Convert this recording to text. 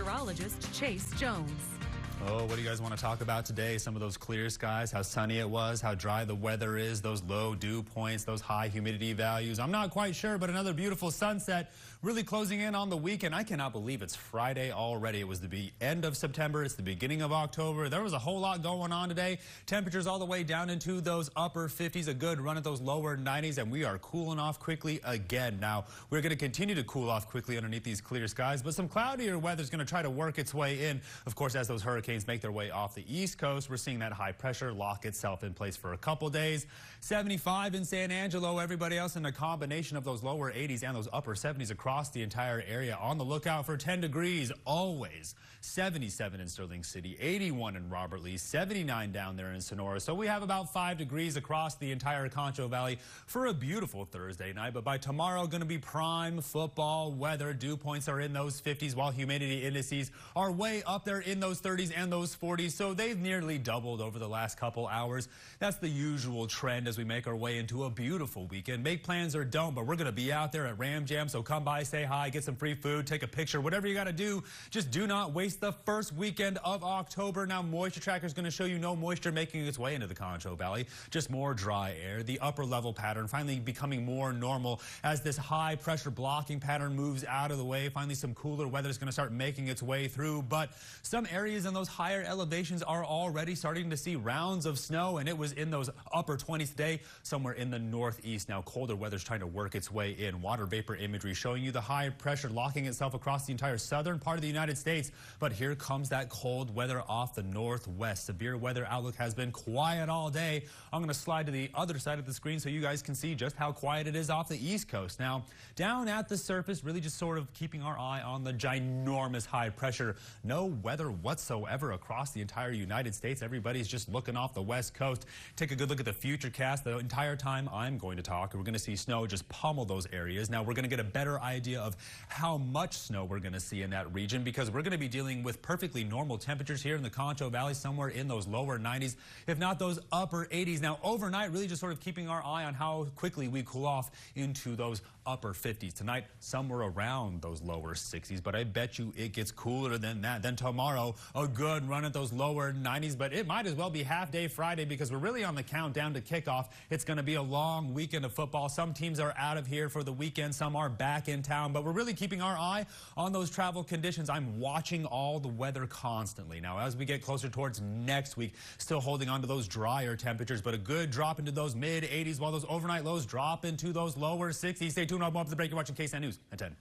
meteorologist Chase Jones. Oh, what do you guys want to talk about today? Some of those clear skies, how sunny it was, how dry the weather is, those low dew points, those high humidity values. I'm not quite sure, but another beautiful sunset really closing in on the weekend. I cannot believe it's Friday already. It was the end of September. It's the beginning of October. There was a whole lot going on today. Temperatures all the way down into those upper 50s, a good run at those lower 90s, and we are cooling off quickly again. Now, we're going to continue to cool off quickly underneath these clear skies, but some cloudier weather is going to try to work its way in. Of course, as those hurricanes make their way off the East Coast, we're seeing that high pressure lock itself in place for a couple days. 75 in San Angelo, everybody else in a combination of those lower 80s and those upper 70s across the entire area. On the lookout for 10 degrees always. 77 in Sterling City, 81 in Robert Lee, 79 down there in Sonora. So we have about 5 degrees across the entire Concho Valley for a beautiful Thursday night. But by tomorrow, going to be prime football weather. Dew points are in those 50s while humidity indices are way up there in those 30s and those 40s. So they've nearly doubled over the last couple hours. That's the usual trend as we make our way into a beautiful weekend. Make plans or don't, but we're going to be out there at Ram Jam. So come by, say hi, get some free food, take a picture, whatever you got to do. Just do not waste the first weekend of October. Now, Moisture Tracker is going to show you no moisture making its way into the Concho Valley, just more dry air. The upper level pattern finally becoming more normal as this high pressure blocking pattern moves out of the way. Finally, some cooler weather is going to start making its way through, but some areas in those higher elevations are already starting to see rounds of snow, and it was in those upper 20s today, somewhere in the northeast. Now, colder weather is trying to work its way in. Water vapor imagery showing you the high pressure locking itself across the entire southern part of the United States. But here comes that cold weather off the northwest. Severe weather outlook has been quiet all day. I'm going to slide to the other side of the screen so you guys can see just how quiet it is off the East Coast. Now, down at the surface, really just sort of keeping our eye on the ginormous high pressure. No weather whatsoever across the entire United States. Everybody's just looking off the West Coast. Take a good look at the futurecast. The entire time I'm going to talk, we're going to see snow just pummel those areas. Now, we're going to get a better idea of how much snow we're going to see in that region, because we're going to be dealing with perfectly normal temperatures here in the Concho Valley, somewhere in those lower 90s, if not those upper 80s. Now, overnight, really just sort of keeping our eye on how quickly we cool off into those upper 50s. Tonight, somewhere around those lower 60s, but I bet you it gets cooler than that. Then tomorrow, a good run at those lower 90s, but it might as well be half-day Friday because we're really on the countdown to kickoff. It's going to be a long weekend of football. Some teams are out of here for the weekend. Some are back in town, but we're really keeping our eye on those travel conditions. I'm watching all the weather constantly. Now, as we get closer towards next week, still holding on to those drier temperatures, but a good drop into those mid-80s while those overnight lows drop into those lower 60s. Stay tuned. I'll bump up the break. You're watching KSAN News at 10.